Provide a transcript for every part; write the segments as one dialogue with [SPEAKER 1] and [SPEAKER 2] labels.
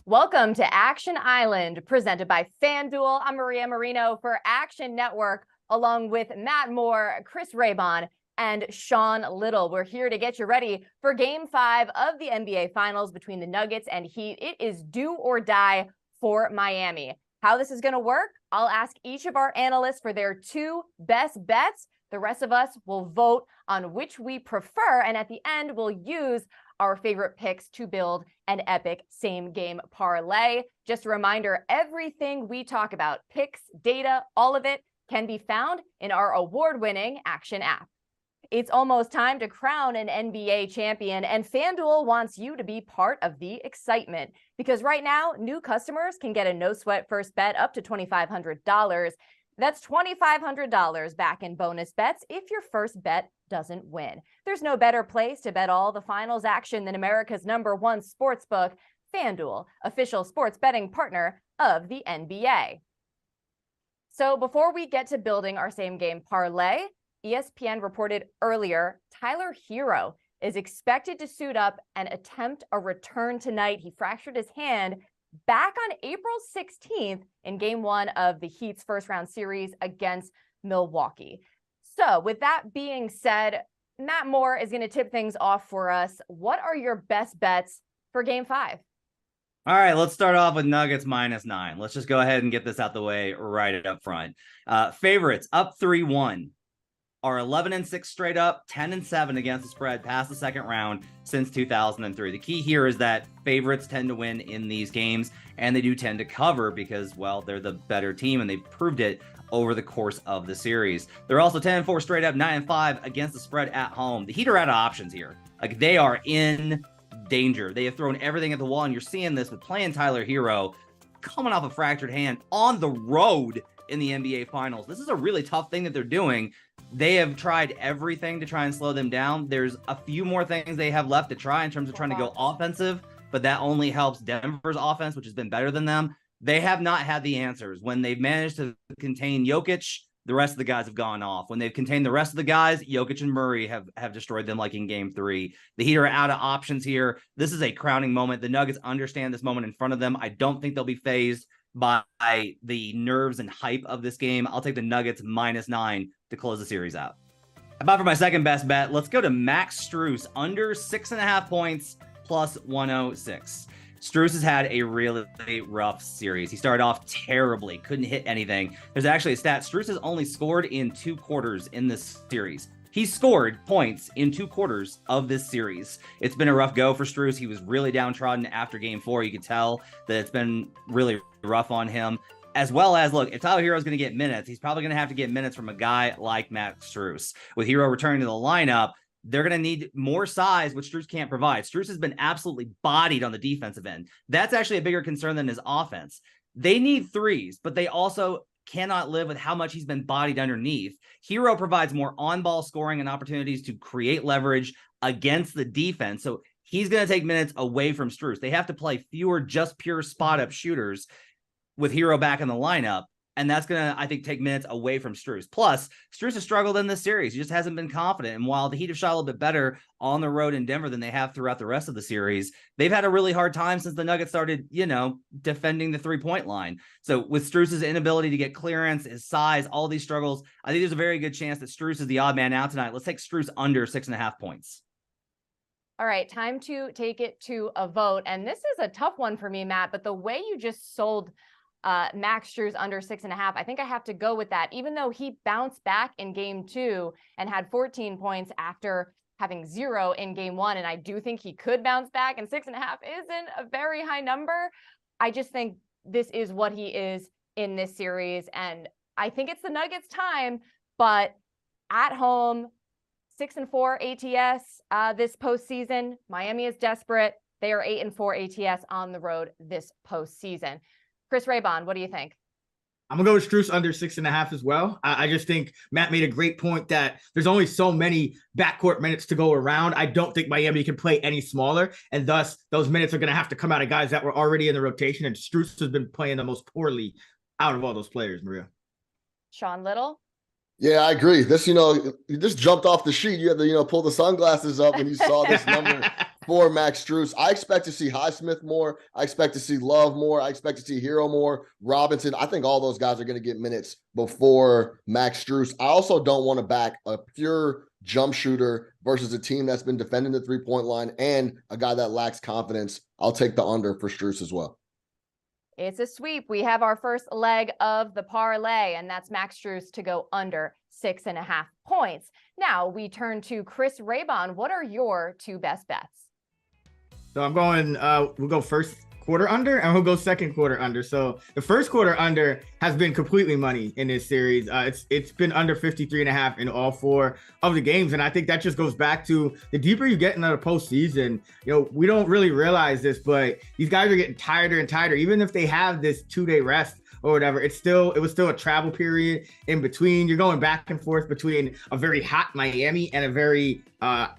[SPEAKER 1] Welcome to Action Island, presented by FanDuel. I'm Maria Marino for Action Network, along with Matt Moore, Chris Raybon, and Sean Little. We're here to get you ready for Game 5 of the NBA Finals between the Nuggets and Heat. It is do or die for Miami. How this is going to work, I'll ask each of our analysts for their two best bets. The rest of us will vote on which we prefer, and at the end, we'll use our favorite picks to build an epic same game parlay. Just a reminder, everything we talk about, picks, data, all of it can be found in our award-winning Action app. It's almost time to crown an NBA champion, and FanDuel wants you to be part of the excitement, because right now, new customers can get a no-sweat first bet up to $2,500. That's $2,500 back in bonus bets if your first bet doesn't win. There's no better place to bet all the finals action than America's #1 sportsbook, FanDuel, official sports betting partner of the NBA. So before we get to building our same game parlay, ESPN reported earlier Tyler Hero is expected to suit up and attempt a return tonight. He fractured his hand back on April 16th in Game 1 of the Heat's first round series against Milwaukee. So with that being said, Matt Moore is going to tip things off for us. What are your best bets for Game 5?
[SPEAKER 2] All right, let's start off with Nuggets -9. Let's just go ahead and get this out the way right up front. Favorites up 3-1 are 11-6 straight up, 10-7 against the spread past the second round since 2003. The key here is that favorites tend to win in these games, and they do tend to cover because, well, they're the better team, and they've proved it over the course of the series. They're also 10-4 straight up, 9-5 against the spread at home. The Heat are out of options here. Like, they are in danger. They have thrown everything at the wall, and you're seeing this with playing Tyler Hero coming off a fractured hand on the road in the NBA Finals. This is a really tough thing that they're doing. They have tried everything to try and slow them down. There's a few more things they have left to try in terms of trying to go offensive, but that only helps Denver's offense, which has been better than them. They have not had the answers. When they've managed to contain Jokic, the rest of the guys have gone off. When they've contained the rest of the guys, Jokic and Murray have destroyed them like in Game 3. The Heat are out of options here. This is a crowning moment. The Nuggets understand this moment in front of them. I don't think they'll be fazed by the nerves and hype of this game. I'll take the Nuggets -9 to close the series out. About for my second best bet, let's go to Max Strus under 6.5 points plus 106. Strus has had a really rough series. He started off terribly, couldn't hit anything. There's actually a stat. Strus has only scored in 2 quarters in this series. He scored points in 2 quarters of this series. It's been a rough go for Strus. He was really downtrodden after Game 4. You could tell that it's been really rough on him. As well as, look, if Tyler Hero is going to get minutes, he's probably going to have to get minutes from a guy like Max Strus. With Hero returning to the lineup, they're going to need more size, which Strus can't provide. Strus has been absolutely bodied on the defensive end. That's actually a bigger concern than his offense. They need threes, but they also cannot live with how much he's been bodied underneath. Hero provides more on-ball scoring and opportunities to create leverage against the defense. So he's going to take minutes away from Strus. They have to play fewer just pure spot-up shooters with Hero back in the lineup. And that's going to, I think, take minutes away from Strus. Plus, Strus has struggled in this series. He just hasn't been confident. And while the Heat have shot a little bit better on the road in Denver than they have throughout the rest of the series, they've had a really hard time since the Nuggets started, defending the three-point line. So with Strus's inability to get clearance, his size, all these struggles, I think there's a very good chance that Strus is the odd man out tonight. Let's take Strus under 6.5 points.
[SPEAKER 1] All right, time to take it to a vote. And this is a tough one for me, Matt, but the way you just sold Max Strus under 6.5, I think I have to go with that, even though he bounced back in Game 2 and had 14 points after having 0 in Game 1. And I do think he could bounce back, and 6.5 isn't a very high number. I just think this is what he is in this series. And I think it's the Nuggets' time, but at home, 6-4 ATS this postseason. Miami is desperate. They are 8-4 ATS on the road this postseason. Chris Raybon, what do you think?
[SPEAKER 3] I'm going to go with Strus under 6.5 as well. I just think Matt made a great point that there's only so many backcourt minutes to go around. I don't think Miami can play any smaller, and thus those minutes are going to have to come out of guys that were already in the rotation, and Strus has been playing the most poorly out of all those players, Maria.
[SPEAKER 1] Sean Little?
[SPEAKER 4] Yeah, I agree. This, you just jumped off the sheet. You had to, pull the sunglasses up when you saw this number for Max Strus. I expect to see Highsmith more. I expect to see Love more. I expect to see Hero more. Robinson. I think all those guys are going to get minutes before Max Strus. I also don't want to back a pure jump shooter versus a team that's been defending the three-point line and a guy that lacks confidence. I'll take the under for Strus as well.
[SPEAKER 1] It's a sweep. We have our first leg of the parlay, and that's Max Strus to go under 6.5 points. Now we turn to Chris Raybon. What are your two best bets?
[SPEAKER 3] So I'm going, we'll go first quarter under and we'll go second quarter under. So the first quarter under has been completely money in this series. It's been under 53.5 in all 4 of the games. And I think that just goes back to the deeper you get into the postseason, we don't really realize this, but these guys are getting tighter and tighter. Even if they have this 2-day rest or whatever, it was still a travel period in between. You're going back and forth between a very hot Miami and a very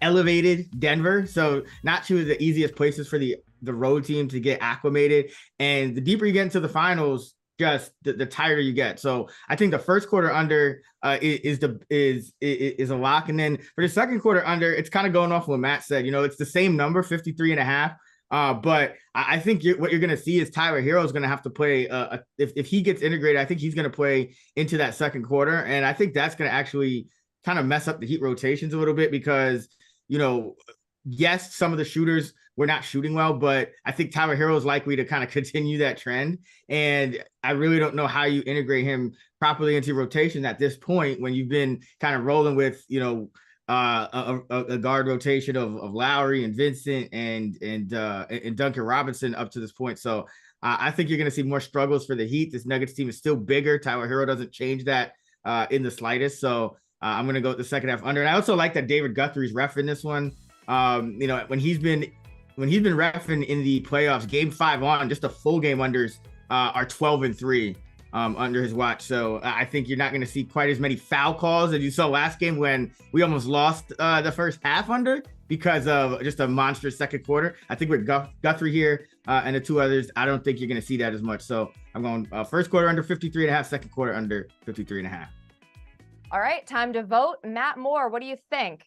[SPEAKER 3] elevated Denver. So not two of the easiest places for the road team to get acclimated. And the deeper you get into the finals, just the tighter you get. So I think the first quarter under is a lock. And then for the second quarter under, it's kind of going off what Matt said. It's the same number, 53.5. But I think what you're going to see is Tyler Hero is going to have to play. If he gets integrated, I think he's going to play into that second quarter. And I think that's going to actually kind of mess up the Heat rotations a little bit because, yes, some of the shooters were not shooting well, but I think Tyler Hero is likely to kind of continue that trend. And I really don't know how you integrate him properly into rotation at this point when you've been kind of rolling with, a guard rotation of Lowry and Vincent and Duncan Robinson up to this point. So I think you're going to see more struggles for the Heat. This Nuggets team is still bigger. Tyler Hero doesn't change that in the slightest. So I'm going to go with the second half under. And I also like that David Guthrie's reffing this one. When he's been reffing in the playoffs, game 5 on, just a full game unders are 12-3 under his watch. So I think you're not going to see quite as many foul calls as you saw last game when we almost lost the first half under because of just a monstrous second quarter. I think with Guthrie here and the 2 others, I don't think you're going to see that as much. So I'm going first quarter under 53.5, second quarter under 53.5.
[SPEAKER 1] All right, time to vote. Matt Moore, what do you think?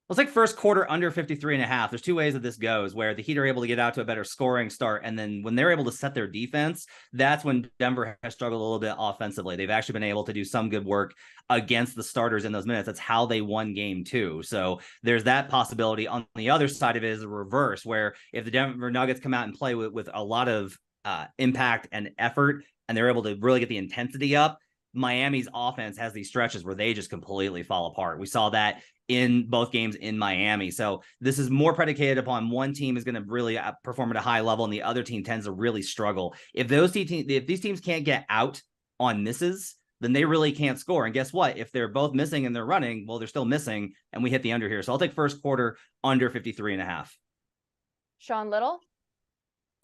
[SPEAKER 2] Let's take first quarter under 53.5. There's 2 ways that this goes, where the Heat are able to get out to a better scoring start. And then when they're able to set their defense, that's when Denver has struggled a little bit offensively. They've actually been able to do some good work against the starters in those minutes. That's how they won game 2. So there's that possibility. On the other side of it is the reverse, where if the Denver Nuggets come out and play with a lot of impact and effort, and they're able to really get the intensity up, Miami's offense has these stretches where they just completely fall apart. We saw that in both games in Miami. So this is more predicated upon one team is going to really perform at a high level and the other team tends to really struggle. If these teams can't get out on misses, then they really can't score. And guess what? If they're both missing and they're running, well, they're still missing and we hit the under here. So I'll take first quarter under 53.5.
[SPEAKER 1] Sean Little?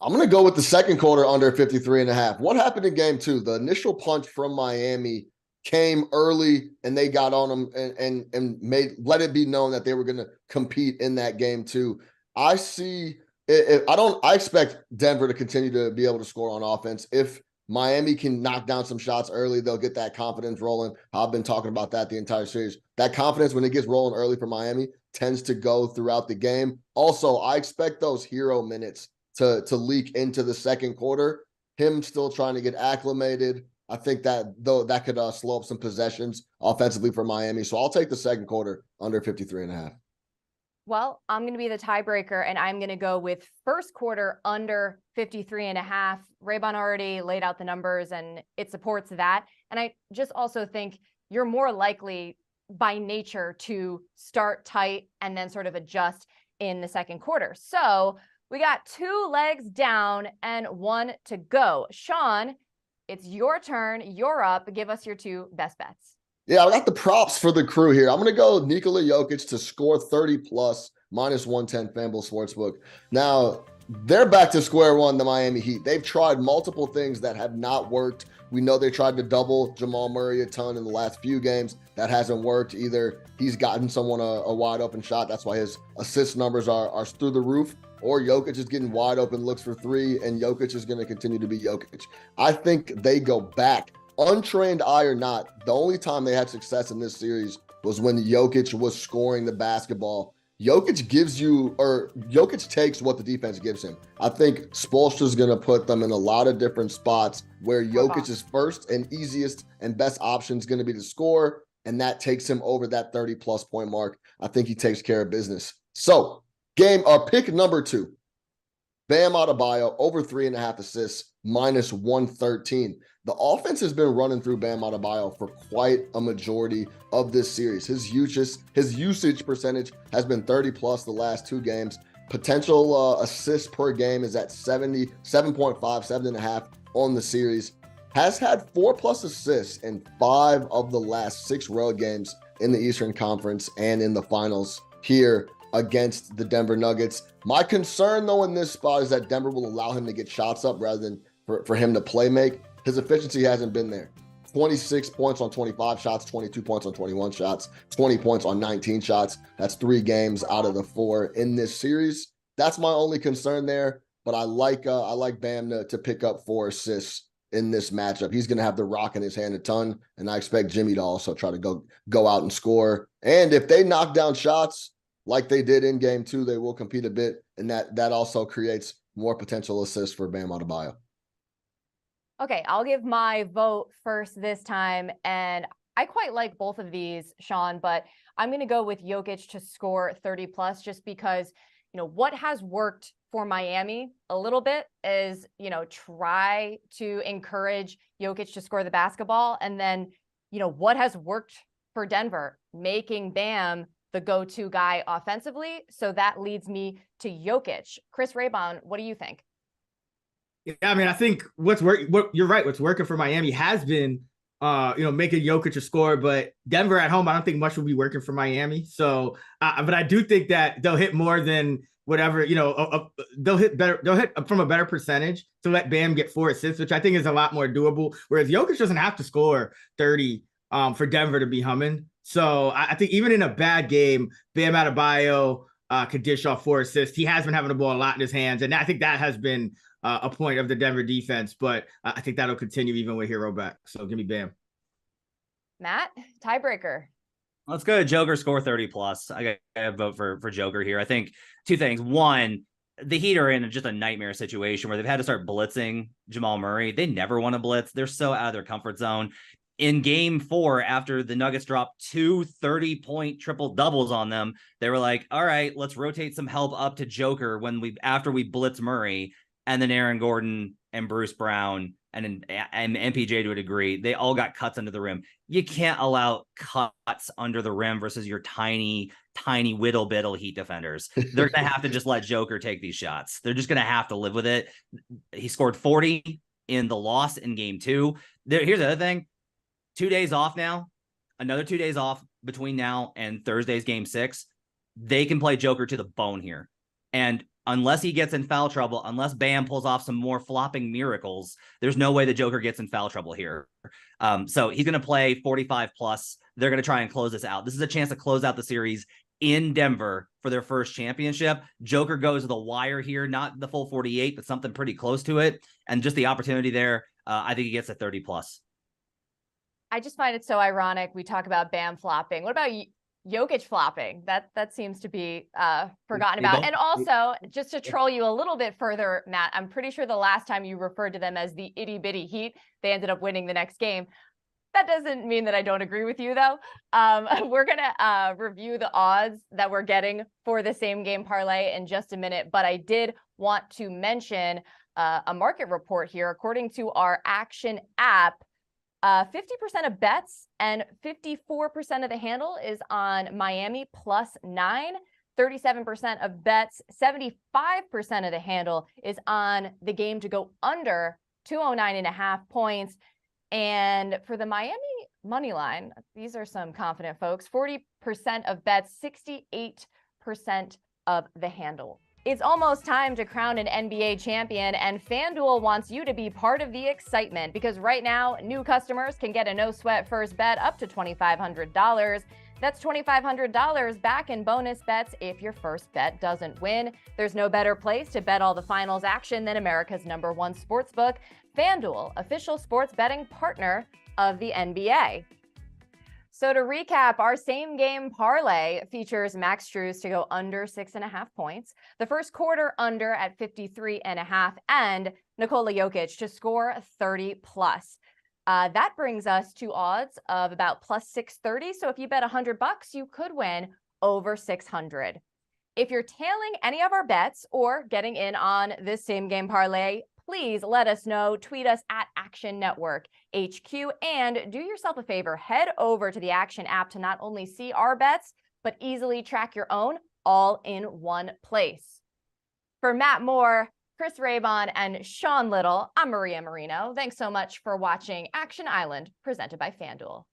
[SPEAKER 4] I'm going to go with the second quarter under 53.5. What happened in game 2? The initial punch from Miami came early and they got on them and let it be known that they were going to compete in that game 2. I expect Denver to continue to be able to score on offense. If Miami can knock down some shots early, they'll get that confidence rolling. I've been talking about that the entire series. That confidence, when it gets rolling early for Miami, tends to go throughout the game. Also, I expect those Hero minutes to leak into the second quarter. Him still trying to get acclimated. I think that could slow up some possessions offensively for Miami. So I'll take the second quarter under 53.5.
[SPEAKER 1] Well, I'm going to be the tiebreaker, and I'm going to go with first quarter under 53.5. Raybon already laid out the numbers, and it supports that. And I just also think you're more likely by nature to start tight and then sort of adjust in the second quarter. So we got 2 legs down and 1 to go. Sean, it's your turn. You're up. Give us your 2 best bets.
[SPEAKER 4] Yeah, I got the props for the crew here. I'm going to go Nikola Jokic to score 30 plus, -110 FanDuel Sportsbook. Now, they're back to square one, the Miami Heat. They've tried multiple things that have not worked. We know they tried to double Jamal Murray a ton in the last few games. That hasn't worked. Either he's gotten someone a wide open shot. That's why his assist numbers are through the roof. Or Jokic is getting wide open looks for 3, and Jokic is going to continue to be Jokic. I think they go back. Untrained eye or not, the only time they had success in this series was when Jokic was scoring the basketball Jokic takes what the defense gives him. I think Spoelstra's going to put them in a lot of different spots where Jokic's first and easiest and best option is going to be to score, and that takes him over that 30-plus point mark. I think he takes care of business. So, pick number 2. Bam Adebayo, over 3.5 assists, minus 113. The offense has been running through Bam Adebayo for quite a majority of this series. His usage percentage has been 30-plus the last 2 games. Potential assists per game is at 7.5, 7.5 on the series. Has had 4+ assists in 5 of the last 6 road games in the Eastern Conference and in the finals here against the Denver Nuggets. My concern, though, in this spot is that Denver will allow him to get shots up rather than for him to play make. His efficiency hasn't been there. 26 points on 25 shots, 22 points on 21 shots, 20 points on 19 shots. That's 3 games out of the 4 in this series. That's my only concern there. But I like Bam to pick up 4 assists in this matchup. He's going to have the rock in his hand a ton, and I expect Jimmy to also try to go out and score. And if they knock down shots like they did in game 2, they will compete a bit, and that also creates more potential assists for Bam Adebayo.
[SPEAKER 1] Okay, I'll give my vote first this time, and I quite like both of these, Sean, but I'm going to go with Jokic to score 30+ just because, what has worked for Miami a little bit is, try to encourage Jokic to score the basketball, and then, what has worked for Denver, making Bam the go-to guy offensively. So that leads me to Jokic. Chris Raybon, what do you think?
[SPEAKER 3] Yeah, I mean, I think you're right. What's working for Miami has been, making Jokic a score, but Denver at home, I don't think much will be working for Miami. So, but I do think that they'll hit more than whatever, they'll hit from a better percentage to let Bam get 4 assists, which I think is a lot more doable. Whereas Jokic doesn't have to score 30 for Denver to be humming. So I think even in a bad game, Bam Adebayo could dish off 4 assists. He has been having the ball a lot in his hands, and I think that has been a point of the Denver defense, but I think that'll continue even with Hero back. So give me Bam.
[SPEAKER 1] Matt, tiebreaker.
[SPEAKER 2] Let's go to Joker score 30+. I got to vote for Joker here. I think 2 things. One, the Heat are in just a nightmare situation where they've had to start blitzing Jamal Murray. They never want to blitz. They're so out of their comfort zone. In game 4, after the Nuggets dropped 2 30-point triple doubles on them, they were like, all right, let's rotate some help up to Joker after we blitz Murray. And then Aaron Gordon and Bruce Brown and MPJ to a degree, they all got cuts under the rim. You can't allow cuts under the rim versus your tiny whittle-biddle Heat defenders. They're going to have to just let Joker take these shots. They're just going to have to live with it. He scored 40 in the loss in game 2. Here's the other thing. 2 days off now, another 2 days off between now and Thursday's game 6. They can play Joker to the bone here. And unless he gets in foul trouble, unless Bam pulls off some more flopping miracles, there's no way the Joker gets in foul trouble here. So he's going to play 45+. They're going to try and close this out. This is a chance to close out the series in Denver for their first championship. Joker goes to the wire here, not the full 48, but something pretty close to it. And just the opportunity there, I think he gets a 30+.
[SPEAKER 1] I just find it so ironic. We talk about Bam flopping. What about Jokic flopping? That seems to be forgotten about. And also, just to troll you a little bit further, Matt, I'm pretty sure the last time you referred to them as the itty bitty Heat, they ended up winning the next game. That doesn't mean that I don't agree with you, though. We're going to review the odds that we're getting for the same game parlay in just a minute. But I did want to mention a market report here. According to our Action app, 50% of bets and 54% of the handle is on Miami +9. 37% of bets, 75% of the handle is on the game to go under 209.5 points. And for the Miami money line, these are some confident folks, 40% of bets, 68% of the handle. It's almost time to crown an NBA champion, and FanDuel wants you to be part of the excitement because right now, new customers can get a no-sweat first bet up to $2,500. That's $2,500 back in bonus bets if your first bet doesn't win. There's no better place to bet all the finals action than America's #1 sportsbook, FanDuel, official sports betting partner of the NBA. So to recap, our same game parlay features Max Strus to go under 6.5 points, the first quarter under at 53.5, and Nikola Jokic to score 30 plus. That brings us to odds of about plus 630. So if you bet $100, you could win over 600. If you're tailing any of our bets or getting in on this same game parlay, please let us know. Tweet us at Action Network HQ, and do yourself a favor, head over to the Action app to not only see our bets, but easily track your own all in one place. For Matt Moore, Chris Raybon, and Sean Little, I'm Maria Marino. Thanks so much for watching Action Island, presented by FanDuel.